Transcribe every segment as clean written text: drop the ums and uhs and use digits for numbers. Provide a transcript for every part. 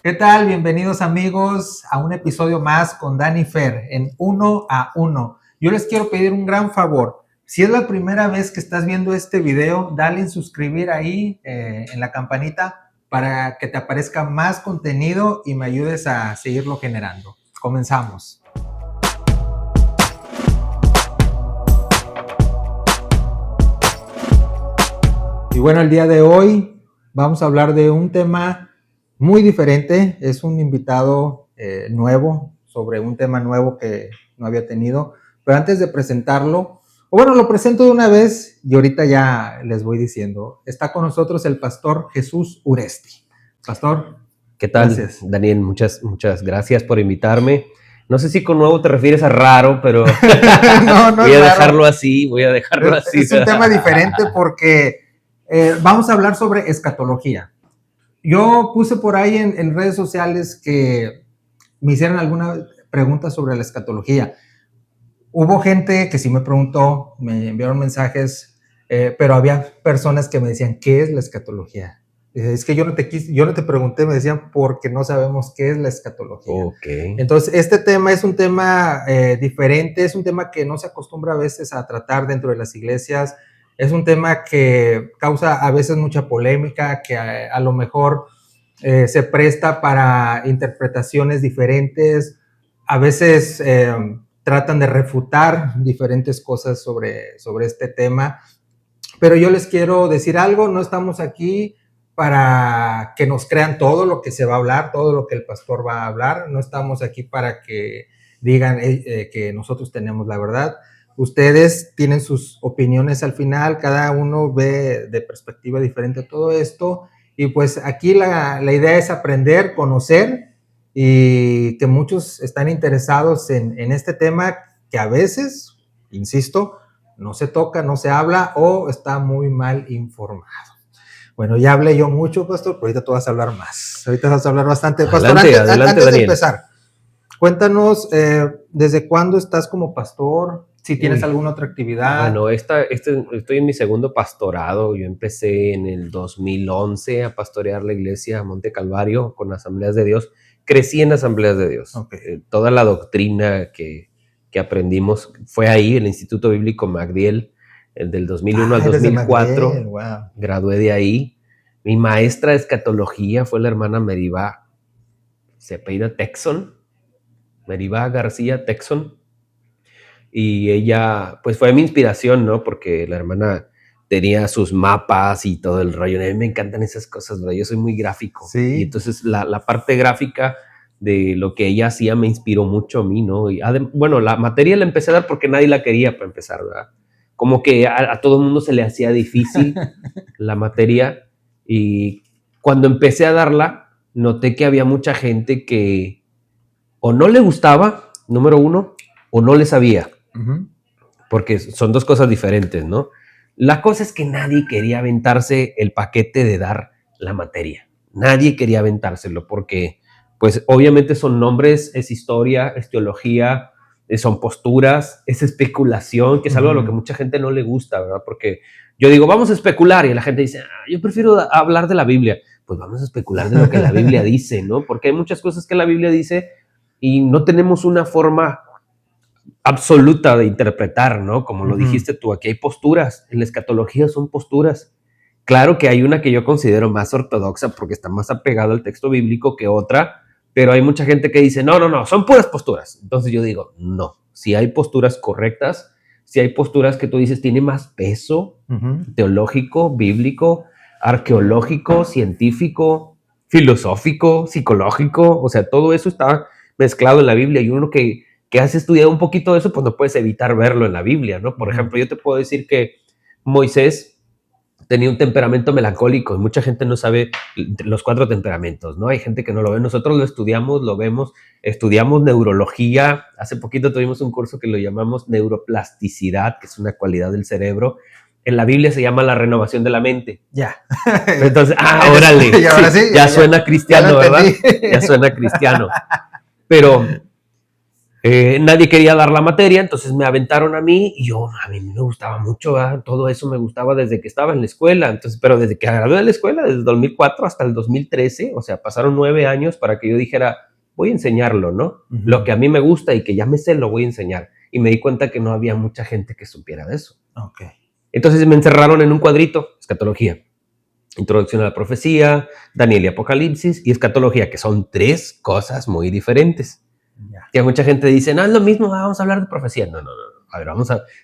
¿Qué tal? Bienvenidos amigos a un episodio más con Dani Fer en Uno a Uno. Yo les quiero pedir un gran favor. Si es la primera vez que estás viendo este video, dale en suscribir ahí en la campanita para que te aparezca más contenido y me ayudes a seguirlo generando. Comenzamos. Y bueno, el día de hoy vamos a hablar de un tema muy diferente. Es un invitado nuevo sobre un tema nuevo que no había tenido. Pero antes de presentarlo, o bueno, lo presento de una vez y ahorita ya les voy diciendo. Está con nosotros el pastor Jesús Uresti. Pastor, ¿qué tal, gracias. Daniel? Muchas gracias por invitarme. No sé si con nuevo te refieres a raro, pero no voy a raro. dejarlo así, Es un tema diferente porque vamos a hablar sobre escatología. Yo puse por ahí en redes sociales que me hicieran alguna pregunta sobre la escatología. Hubo gente que sí me preguntó, me enviaron mensajes, pero había personas que me decían, ¿qué es la escatología? Es que yo no te pregunté, me decían, porque no sabemos qué es la escatología. Okay. Entonces, este tema es un tema diferente, es un tema que no se acostumbra a veces a tratar dentro de las iglesias, es un tema que causa a veces mucha polémica, que a lo mejor se presta para interpretaciones diferentes, a veces tratan de refutar diferentes cosas sobre este tema, pero yo les quiero decir algo, no estamos aquí para que nos crean todo lo que se va a hablar, todo lo que el pastor va a hablar, no estamos aquí para que digan que nosotros tenemos la verdad. Ustedes tienen sus opiniones al final, cada uno ve de perspectiva diferente todo esto, y pues aquí la idea es aprender, conocer, y que muchos están interesados en este tema que a veces, insisto, no se toca, no se habla o está muy mal informado. Bueno, ya hablé yo mucho, pastor, pero ahorita tú vas a hablar más. Ahorita vas a hablar bastante. Pastor, antes de empezar, cuéntanos, ¿desde cuándo estás como pastor? Si tienes alguna otra actividad. Bueno, estoy en mi segundo pastorado. Yo empecé en el 2011 a pastorear la iglesia Monte Calvario con Asambleas de Dios. Crecí en Asambleas de Dios. Okay. Toda la doctrina que aprendimos fue ahí, el Instituto Bíblico Magdiel, el del 2001 al 2004. Magdiel, wow. Gradué de ahí. Mi maestra de escatología fue la hermana Meribá, se apellida Texon, Meribá García Texon. Y ella, pues fue mi inspiración, ¿no? Porque la hermana tenía sus mapas y todo el rollo. A mí me encantan esas cosas, ¿verdad? Yo soy muy gráfico. Sí. Y entonces la parte gráfica de lo que ella hacía me inspiró mucho a mí, ¿no? Y bueno, la materia la empecé a dar porque nadie la quería para empezar, ¿verdad? Como que a todo el mundo se le hacía difícil la materia. Y cuando empecé a darla, noté que había mucha gente que o no le gustaba, número uno, o no le sabía. Porque son dos cosas diferentes, ¿no? La cosa es que nadie quería aventarse el paquete de dar la materia. Nadie quería aventárselo porque, pues, obviamente son nombres, es historia, es teología, son posturas, es especulación, que es algo a lo que mucha gente no le gusta, ¿verdad? Porque yo digo, vamos a especular, y la gente dice, yo prefiero hablar de la Biblia. Pues vamos a especular de lo que la Biblia dice, ¿no? Porque hay muchas cosas que la Biblia dice y no tenemos una forma absoluta de interpretar, ¿no? Como lo dijiste tú, aquí hay posturas, en la escatología son posturas. Claro que hay una que yo considero más ortodoxa porque está más apegada al texto bíblico que otra, pero hay mucha gente que dice, no, son puras posturas. Entonces yo digo, no, si hay posturas correctas, si hay posturas que tú dices tiene más peso teológico, bíblico, arqueológico, científico, filosófico, psicológico, o sea, todo eso está mezclado en la Biblia y uno que has estudiado un poquito de eso, pues no puedes evitar verlo en la Biblia, ¿no? Por ejemplo, yo te puedo decir que Moisés tenía un temperamento melancólico y mucha gente no sabe los 4 temperamentos, ¿no? Hay gente que no lo ve. Nosotros lo estudiamos, lo vemos, estudiamos neurología. Hace poquito tuvimos un curso que lo llamamos neuroplasticidad, que es una cualidad del cerebro. En la Biblia se llama la renovación de la mente. Ya. Entonces, órale. Y ahora sí, ya suena cristiano, ¿verdad? Ya suena cristiano. Pero Nadie quería dar la materia, entonces me aventaron a mí y a mí me gustaba mucho, ¿verdad? Todo eso me gustaba desde que estaba en la escuela, entonces, pero desde que gradué de la escuela, desde el 2004 hasta el 2013, o sea, pasaron 9 años para que yo dijera, voy a enseñarlo, ¿no? Lo que a mí me gusta y que ya me sé, lo voy a enseñar. Y me di cuenta que no había mucha gente que supiera de eso. Ok. Entonces me encerraron en un cuadrito, escatología, introducción a la profecía, Daniel y Apocalipsis y escatología, que son 3 cosas muy diferentes. Ya. Que mucha gente dice, no, es lo mismo, vamos a hablar de profecía. No. A ver,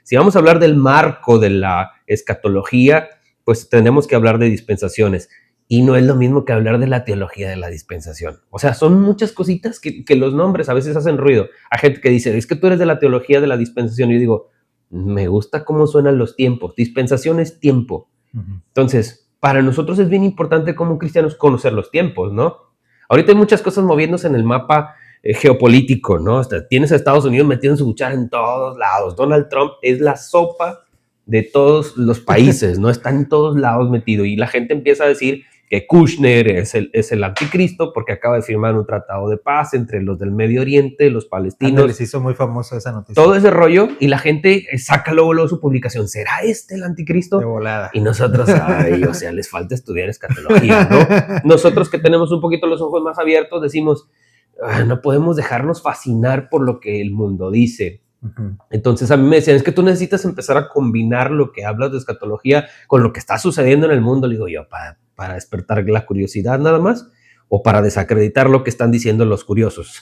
si vamos a hablar del marco de la escatología, pues tenemos que hablar de dispensaciones. Y no es lo mismo que hablar de la teología de la dispensación. O sea, son muchas cositas que los nombres a veces hacen ruido. Hay gente que dice, es que tú eres de la teología de la dispensación. Y yo digo, me gusta cómo suenan los tiempos. Dispensación es tiempo. Entonces, para nosotros es bien importante como cristianos conocer los tiempos, ¿no? Ahorita hay muchas cosas moviéndose en el mapa geopolítico, ¿no? Tienes a Estados Unidos metiendo su cuchara en todos lados. Donald Trump es la sopa de todos los países, ¿no? Está en todos lados metido. Y la gente empieza a decir que Kushner es el anticristo porque acaba de firmar un tratado de paz entre los del Medio Oriente, los palestinos. Les hizo muy famoso esa noticia. Todo ese rollo, y la gente saca luego su publicación. ¿Será este el anticristo? De volada. Y nosotros, o sea, les falta estudiar escatología, ¿no? Nosotros que tenemos un poquito los ojos más abiertos decimos, no podemos dejarnos fascinar por lo que el mundo dice. Entonces a mí me decían, es que tú necesitas empezar a combinar lo que hablas de escatología con lo que está sucediendo en el mundo. Le digo yo, para despertar la curiosidad nada más, o para desacreditar lo que están diciendo los curiosos.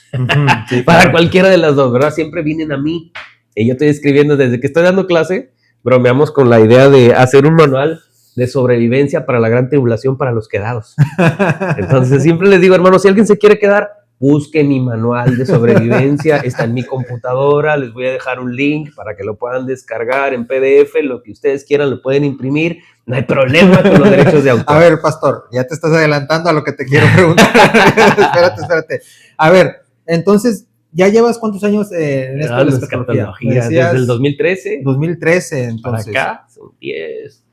Sí, para claro. Cualquiera de las dos, ¿verdad? Siempre vienen a mí. Y yo estoy escribiendo, desde que estoy dando clase, bromeamos con la idea de hacer un manual de sobrevivencia para la gran tribulación para los quedados. Entonces siempre les digo, hermano, si alguien se quiere quedar, busque mi manual de sobrevivencia, está en mi computadora, les voy a dejar un link para que lo puedan descargar en PDF, lo que ustedes quieran lo pueden imprimir, no hay problema con los derechos de autor. A ver, pastor, ya te estás adelantando a lo que te quiero preguntar. Espérate. A ver, entonces, ¿ya llevas cuántos años en esto de la escatología? Desde el 2013. 2013, entonces. Para acá, son 10,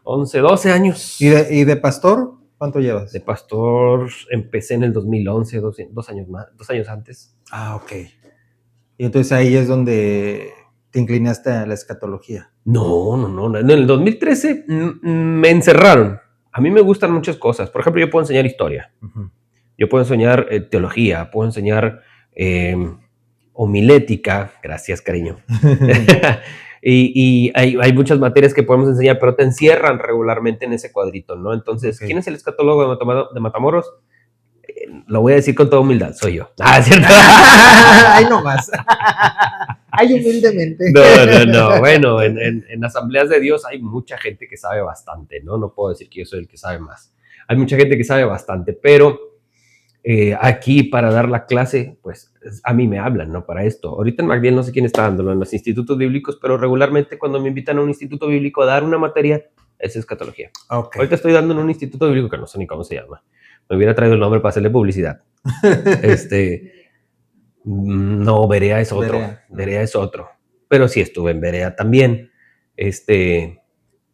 11, 12 años. ¿Y de pastor? ¿Cuánto llevas? De pastor empecé en el 2011, 2 años antes. Ah, ok. Y entonces ahí es donde te inclinaste a la escatología. No. En el 2013 me encerraron. A mí me gustan muchas cosas. Por ejemplo, yo puedo enseñar historia. Yo puedo enseñar teología. Puedo enseñar homilética. Gracias, cariño. Y hay muchas materias que podemos enseñar, pero te encierran regularmente en ese cuadrito, ¿no? Entonces, okay. ¿Quién es el escatólogo de Matamoros? Lo voy a decir con toda humildad, soy yo. ¿Cierto? Ay, no más. Ay, humildemente. No. Bueno, en asambleas de Dios hay mucha gente que sabe bastante, ¿no? No puedo decir que yo soy el que sabe más. Hay mucha gente que sabe bastante, pero aquí para dar la clase, pues a mí me hablan, ¿no? Para esto. Ahorita en MacDill no sé quién está dándolo en los institutos bíblicos, pero regularmente cuando me invitan a un instituto bíblico a dar una materia, es escatología. Okay. Ahorita estoy dando en un instituto bíblico que no sé ni cómo se llama. Me hubiera traído el nombre para hacerle publicidad. No, Berea es otro. Berea es otro. Pero sí estuve en Berea también.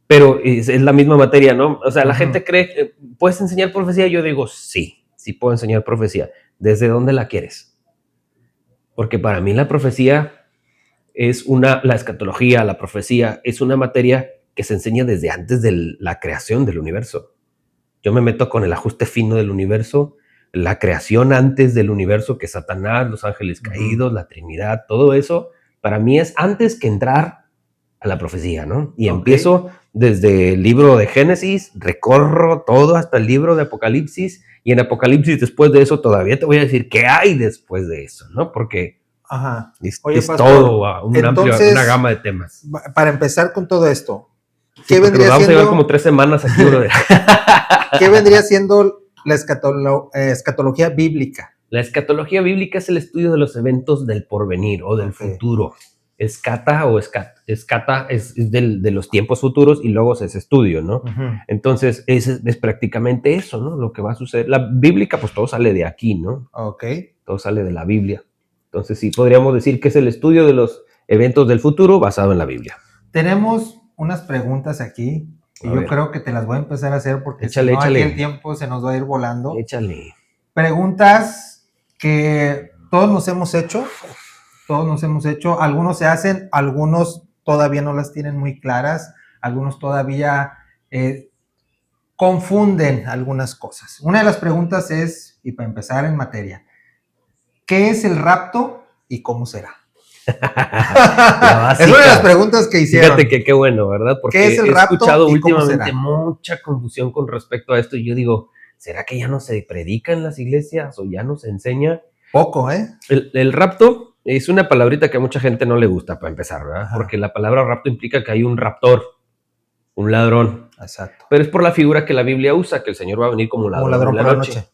Pero es la misma materia, ¿no? O sea, la gente cree, ¿puedes enseñar profecía? Yo digo, sí puedo enseñar profecía. ¿Desde dónde la quieres? Porque para mí la profecía la escatología, la profecía, es una materia que se enseña desde antes de la creación del universo. Yo me meto con el ajuste fino del universo, la creación antes del universo, que Satanás, los ángeles caídos, la Trinidad, todo eso, para mí es antes que entrar a la profecía, ¿no? Y empiezo desde el libro de Génesis, recorro todo hasta el libro de Apocalipsis, y en Apocalipsis después de eso todavía te voy a decir qué hay después de eso, ¿no? Porque es pastor, todo una gama de temas. Para empezar con todo esto, ¿qué vendría vamos siendo? A llevar como 3 semanas aquí, brother. ¿Qué vendría siendo la escatología bíblica? La escatología bíblica es el estudio de los eventos del porvenir o del futuro. Escata es de los tiempos futuros y luego es estudio, ¿no? Entonces es prácticamente eso, ¿no? Lo que va a suceder. La bíblica, pues todo sale de aquí, ¿no? Todo sale de la Biblia. Entonces sí, podríamos decir que es el estudio de los eventos del futuro basado en la Biblia. Tenemos unas preguntas aquí y yo creo que te las voy a empezar a hacer porque si no, aquí el tiempo se nos va a ir volando. Échale. Preguntas que todos nos hemos hecho todos nos hemos hecho, algunos se hacen, algunos todavía no las tienen muy claras, algunos todavía confunden algunas cosas. Una de las preguntas es, y para empezar en materia, ¿qué es el rapto y cómo será? Es una de las preguntas que hicieron. Fíjate que qué bueno, ¿verdad? Porque ¿qué es el he rapto escuchado y cómo últimamente será? mucha confusión con respecto a esto y yo digo, ¿será que ya no se predica en las iglesias o ya no se enseña? Poco, ¿eh? El rapto es una palabrita que a mucha gente no le gusta para empezar, ¿verdad? Ajá. Porque la palabra rapto implica que hay un raptor, un ladrón. Exacto. Pero es por la figura que la Biblia usa, que el Señor va a venir como ladrón, ladrón en la por la noche. noche.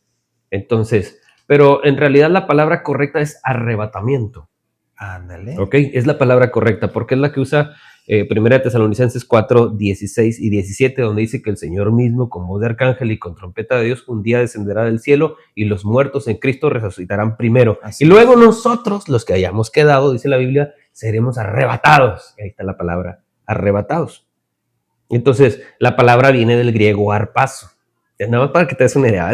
Entonces, pero en realidad la palabra correcta es arrebatamiento. Ándale. Ok, es la palabra correcta, porque es la que usa 1 Tesalonicenses 4, 16 y 17, donde dice que el Señor mismo, con voz de arcángel y con trompeta de Dios, un día descenderá del cielo y los muertos en Cristo resucitarán primero. Así y luego nosotros, los que hayamos quedado, dice la Biblia, seremos arrebatados. Ahí está la palabra, arrebatados. Entonces, la palabra viene del griego arpazo. Nada más para que te des una idea.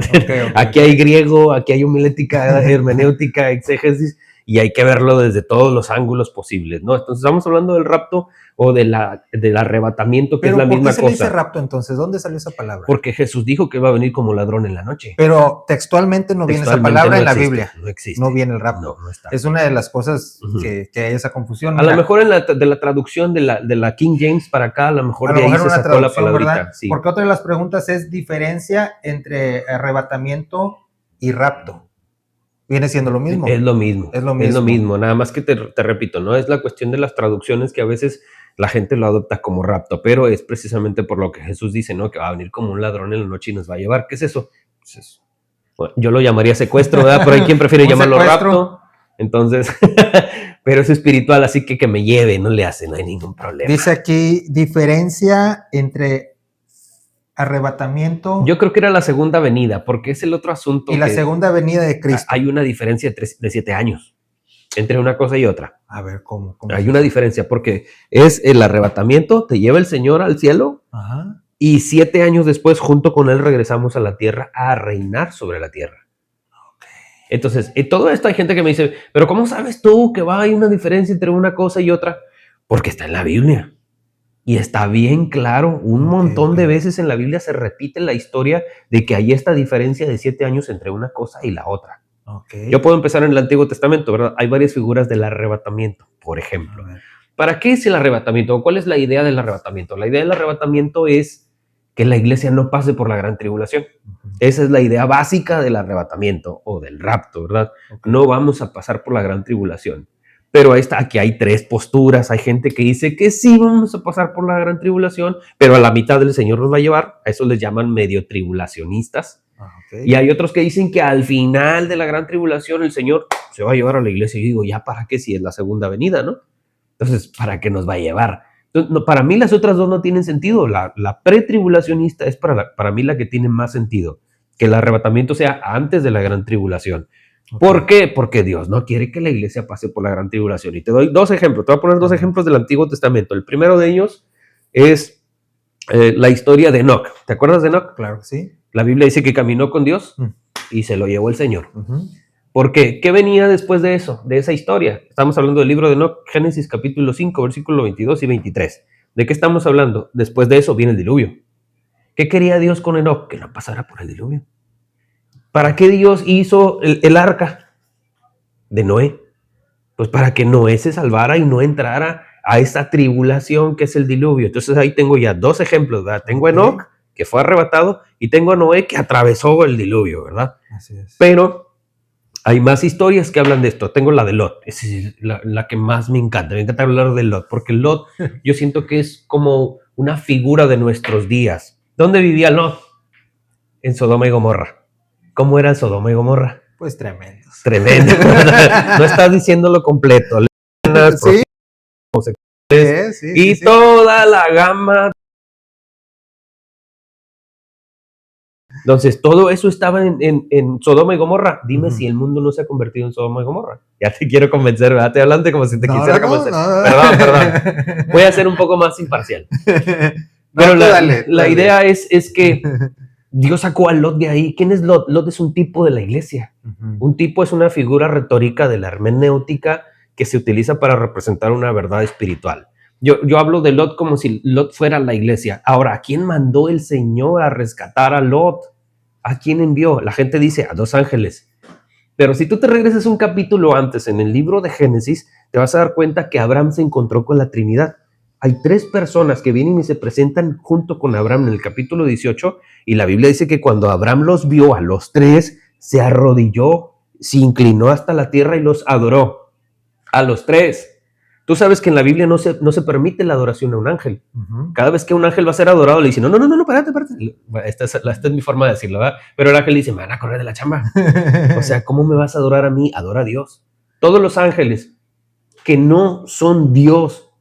Aquí hay griego, aquí hay homilética, hermenéutica, exégesis, y hay que verlo desde todos los ángulos posibles, ¿no? Entonces, estamos hablando del rapto o del arrebatamiento, que es la misma cosa. ¿Por qué se le dice rapto entonces? ¿Dónde salió esa palabra? Porque Jesús dijo que va a venir como ladrón en la noche. Pero textualmente no viene esa palabra en la Biblia. No existe. No viene el rapto. No está. Es una de las cosas que hay esa confusión. Mira, a lo mejor de la traducción de la King James para acá, a lo mejor de ahí se sacó la palabrita. Sí. Porque otra de las preguntas es diferencia entre arrebatamiento y rapto. Viene siendo lo mismo. Es lo mismo. Es lo mismo. Nada más que te repito, no es la cuestión de las traducciones que a veces la gente lo adopta como rapto, pero es precisamente por lo que Jesús dice, ¿no? Que va a venir como un ladrón en la noche y nos va a llevar. ¿Qué es eso? Pues eso. Bueno, yo lo llamaría secuestro, ¿verdad? Pero hay quien prefiere llamarlo rapto. Entonces, pero es espiritual, así que me lleve, no le hace, no hay ningún problema. Dice aquí, diferencia entre arrebatamiento. Yo creo que era la segunda venida, porque es el otro asunto. Y la segunda venida de Cristo. Hay una diferencia de 7 años entre una cosa y otra. A ver, ¿cómo? Hay una diferencia, porque es el arrebatamiento, te lleva el Señor al cielo. Ajá. Y 7 años después, junto con Él, regresamos a la tierra a reinar sobre la tierra. Okay. Entonces, todo esto hay gente que me dice, pero ¿cómo sabes tú que hay una diferencia entre una cosa y otra? Porque está en la Biblia. Y está bien claro, un montón de veces en la Biblia se repite la historia de que hay esta diferencia de 7 años entre una cosa y la otra. Okay. Yo puedo empezar en el Antiguo Testamento, ¿verdad? Hay varias figuras del arrebatamiento, por ejemplo. ¿Para qué es el arrebatamiento? ¿Cuál es la idea del arrebatamiento? La idea del arrebatamiento es que la iglesia no pase por la gran tribulación. Esa es la idea básica del arrebatamiento o del rapto, ¿verdad? Okay. No vamos a pasar por la gran tribulación. Pero aquí hay 3 posturas. Hay gente que dice que sí vamos a pasar por la gran tribulación, pero a la mitad del Señor nos va a llevar. A eso les llaman medio tribulacionistas. Okay. Y hay otros que dicen que al final de la gran tribulación el Señor se va a llevar a la iglesia. Y digo, ¿ya para qué si es la segunda venida, no? Entonces, ¿para qué nos va a llevar? Entonces, no, para mí las otras dos no tienen sentido. La pretribulacionista es para mí la que tiene más sentido. Que el arrebatamiento sea antes de la gran tribulación. Okay. ¿Por qué? Porque Dios no quiere que la iglesia pase por la gran tribulación. Y te doy 2 ejemplos. Te voy a poner 2 ejemplos del Antiguo Testamento. El primero de ellos es la historia de Enoc. ¿Te acuerdas de Enoc? Claro que sí. La Biblia dice que caminó con Dios y se lo llevó el Señor. ¿Por qué? ¿Qué venía después de eso? De esa historia. Estamos hablando del libro de Enoc, Génesis capítulo 5, versículo 22 y 23. ¿De qué estamos hablando? Después de eso viene el diluvio. ¿Qué quería Dios con Enoc? Que no pasara por el diluvio. ¿Para qué Dios hizo el arca de Noé? Pues para que Noé se salvara y no entrara a esa tribulación que es el diluvio. Entonces ahí tengo ya 2 ejemplos, ¿verdad? Tengo a Enoc, que fue arrebatado, y tengo a Noé, que atravesó el diluvio, ¿verdad? Así es. Pero hay más historias que hablan de esto. Tengo la de Lot, es la que más me encanta. Me encanta hablar de Lot, porque Lot yo siento que es como una figura de nuestros días. ¿Dónde vivía Lot? En Sodoma y Gomorra. ¿Cómo era Sodoma y Gomorra? Pues tremendos. Tremendo. No estás diciéndolo completo. Sí. Sí, toda la gama. Entonces, todo eso estaba en Sodoma y Gomorra. Dime si el mundo no se ha convertido en Sodoma y Gomorra. Ya te quiero convencer, ¿verdad? Te hablante como si te quisiera convencer. No. Perdón. Voy a ser un poco más imparcial. Pero la idea es que Dios sacó a Lot de ahí. ¿Quién es Lot? Lot es un tipo de la iglesia. Un tipo es una figura retórica de la hermenéutica que se utiliza para representar una verdad espiritual. Yo hablo de Lot como si Lot fuera la iglesia. Ahora, ¿a quién mandó el Señor a rescatar a Lot? ¿A quién envió? La gente dice a 2 ángeles. Pero si tú te regresas un capítulo antes, en el libro de Génesis, te vas a dar cuenta que Abraham se encontró con la Trinidad. Hay 3 personas que vienen y se presentan junto con Abraham en el capítulo 18, y la Biblia dice que cuando Abraham los vio a los 3, se arrodilló, se inclinó hasta la tierra y los adoró. A los 3. Tú sabes que en la Biblia no se permite la adoración a un ángel. Cada vez que un ángel va a ser adorado, le dice, no, espérate. Esta es mi forma de decirlo, ¿verdad? Pero el ángel dice, me van a correr de la chamba. O sea, ¿cómo me vas a adorar a mí? Adora a Dios. Todos los ángeles que no son Dios,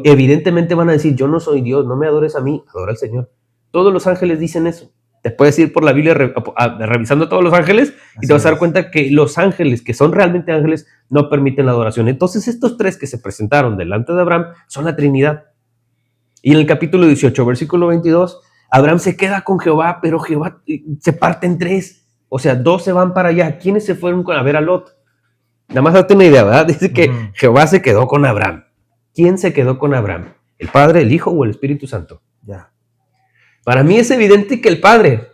evidentemente van a decir, yo no soy Dios, no me adores a mí, adora al Señor. Todos los ángeles dicen eso. Te puedes ir por la Biblia revisando todos los ángeles y te vas a dar cuenta que los ángeles, que son realmente ángeles, no permiten la adoración. Entonces estos 3 que se presentaron delante de Abraham son la Trinidad. Y en el capítulo 18, versículo 22, Abraham se queda con Jehová, pero Jehová se parte en 3. O sea, 2 se van para allá. ¿Quiénes se fueron a ver a Lot? Nada más date una idea, ¿verdad? Dice que Jehová se quedó con Abraham. ¿Quién se quedó con Abraham? ¿El Padre, el Hijo o el Espíritu Santo? Ya. Para mí es evidente que el Padre,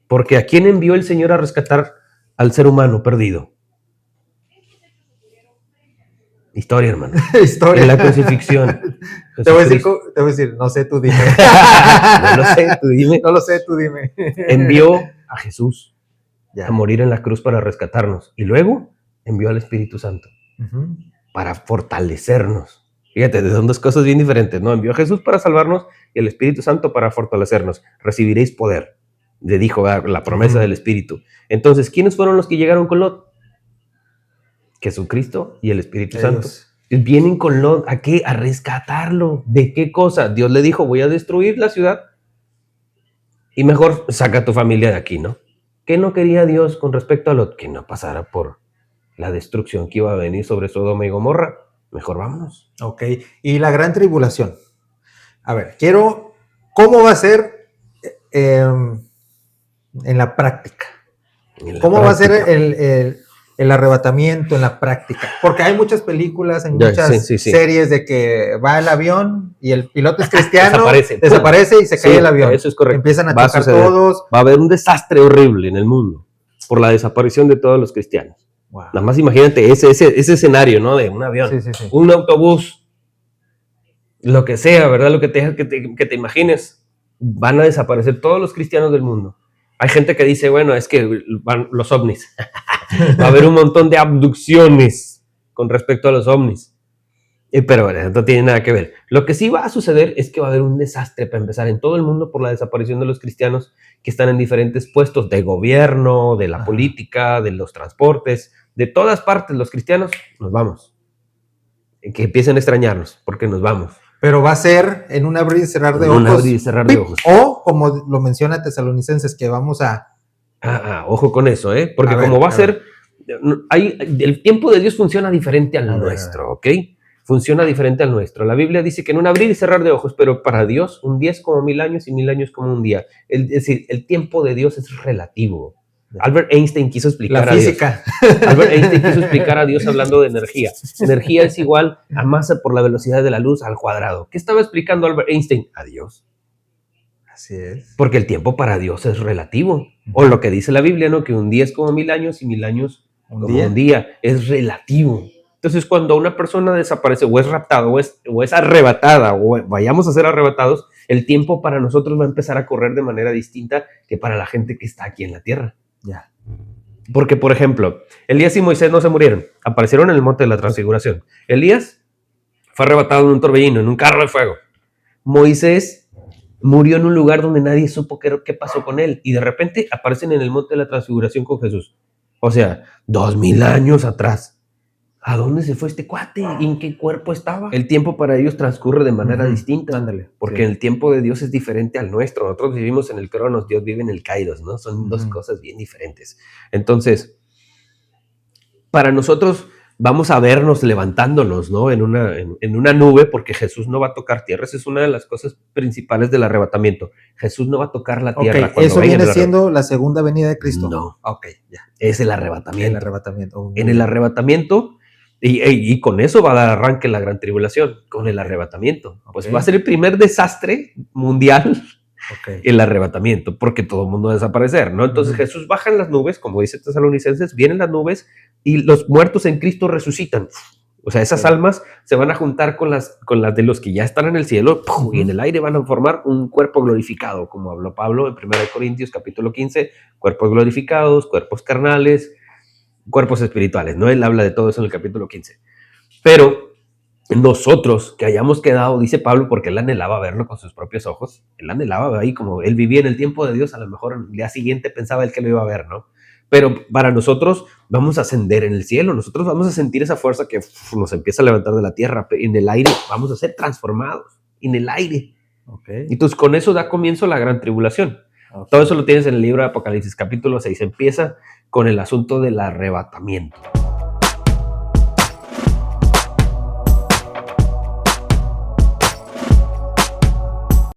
porque ¿a quién envió el Señor a rescatar al ser humano perdido? Historia, hermano. Historia. En la crucifixión. Te voy a decir, no sé, tú dime. No lo sé, tú dime. No lo sé, tú dime. Envió a Jesús a morir en la cruz para rescatarnos. Y luego envió al Espíritu Santo para fortalecernos. Fíjate, son 2 cosas bien diferentes, ¿no? Envió a Jesús para salvarnos y el Espíritu Santo para fortalecernos. Recibiréis poder. Le dijo la promesa del Espíritu. Entonces, ¿quiénes fueron los que llegaron con Lot? Jesucristo y el Espíritu Santo. Vienen con Lot, ¿a qué? A rescatarlo. ¿De qué cosa? Dios le dijo, voy a destruir la ciudad y mejor saca a tu familia de aquí, ¿no? ¿Qué no quería Dios con respecto a Lot? Que no pasara por la destrucción que iba a venir sobre Sodoma y Gomorra. Mejor vámonos. Ok, y la gran tribulación. A ver, ¿cómo va a ser en la práctica? ¿Cómo va a ser el arrebatamiento en la práctica? Porque hay muchas películas, hay muchas series de que va el avión y el piloto es cristiano, desaparece y se cae el avión. Eso es correcto. Empiezan a chocar todos. Va a haber un desastre horrible en el mundo por la desaparición de todos los cristianos. Wow. Nada más imagínate ese escenario, ¿no? De un avión, un autobús, lo que sea, ¿verdad? Lo que te imagines. Van a desaparecer todos los cristianos del mundo. Hay gente que dice, bueno, es que van los ovnis. Va a haber un montón de abducciones con respecto a los ovnis. Pero bueno, no tiene nada que ver. Lo que sí va a suceder es que va a haber un desastre para empezar en todo el mundo por la desaparición de los cristianos que están en diferentes puestos de gobierno, de la política, de los transportes, de todas partes. Los cristianos, nos vamos. Que empiecen a extrañarnos porque nos vamos. Pero va a ser en un abrir y cerrar de ojos. Un abrir y cerrar de ojos. O, como lo menciona Tesalonicenses, que vamos a... ojo con eso, porque como va a ser... el tiempo de Dios funciona diferente al nuestro, ¿ok? Funciona diferente al nuestro. La Biblia dice que en un abrir y cerrar de ojos, pero para Dios un día es como 1000 años y 1000 años como un día. Es decir, el tiempo de Dios es relativo. Albert Einstein quiso explicar la física. Albert Einstein quiso explicar a Dios hablando de energía. Energía es igual a masa por la velocidad de la luz al cuadrado. ¿Qué estaba explicando Albert Einstein? A Dios. Así es. Porque el tiempo para Dios es relativo. O lo que dice la Biblia, ¿no? Que un día es como 1000 años y 1000 años como un día. Es relativo. Entonces, cuando una persona desaparece o es raptada o es arrebatada o vayamos a ser arrebatados, el tiempo para nosotros va a empezar a correr de manera distinta que para la gente que está aquí en la tierra. Ya. Porque, por ejemplo, Elías y Moisés no se murieron. Aparecieron en el monte de la transfiguración. Elías fue arrebatado en un torbellino, en un carro de fuego. Moisés murió en un lugar donde nadie supo qué pasó con él. Y de repente aparecen en el monte de la transfiguración con Jesús. O sea, 2000 años atrás. ¿A dónde se fue este cuate? ¿Y en qué cuerpo estaba? El tiempo para ellos transcurre de manera distinta. Ándale. Porque el tiempo de Dios es diferente al nuestro. Nosotros vivimos en el Cronos, Dios vive en el Kairos, ¿no? Son dos cosas bien diferentes. Entonces, para nosotros vamos a vernos levantándonos, ¿no? En una nube, porque Jesús no va a tocar tierra. Esa es una de las cosas principales del arrebatamiento. Jesús no va a tocar la tierra. Okay, ¿eso viene siendo la segunda venida de Cristo? No. Ok, ya. Es el arrebatamiento. El arrebatamiento. En el arrebatamiento, Y con eso va a dar arranque la gran tribulación, con el arrebatamiento. Pues va a ser el primer desastre mundial, el arrebatamiento, porque todo el mundo va a desaparecer, ¿no? Entonces Jesús baja en las nubes, como dice Tesalonicenses, vienen las nubes y los muertos en Cristo resucitan. O sea, esas almas se van a juntar con las de los que ya están en el cielo, y en el aire van a formar un cuerpo glorificado, como habló Pablo en 1 Corintios capítulo 15, cuerpos glorificados, cuerpos carnales, cuerpos espirituales, ¿no? Él habla de todo eso en el capítulo 15. Pero nosotros que hayamos quedado, dice Pablo, porque él anhelaba verlo con sus propios ojos, él anhelaba ahí, como él vivía en el tiempo de Dios, a lo mejor el día siguiente pensaba él que lo iba a ver, ¿no? Pero para nosotros vamos a ascender en el cielo, nosotros vamos a sentir esa fuerza que nos empieza a levantar de la tierra, en el aire vamos a ser transformados, en el aire. Entonces con eso da comienzo la gran tribulación. Todo eso lo tienes en el libro de Apocalipsis capítulo 6, empieza con el asunto del arrebatamiento.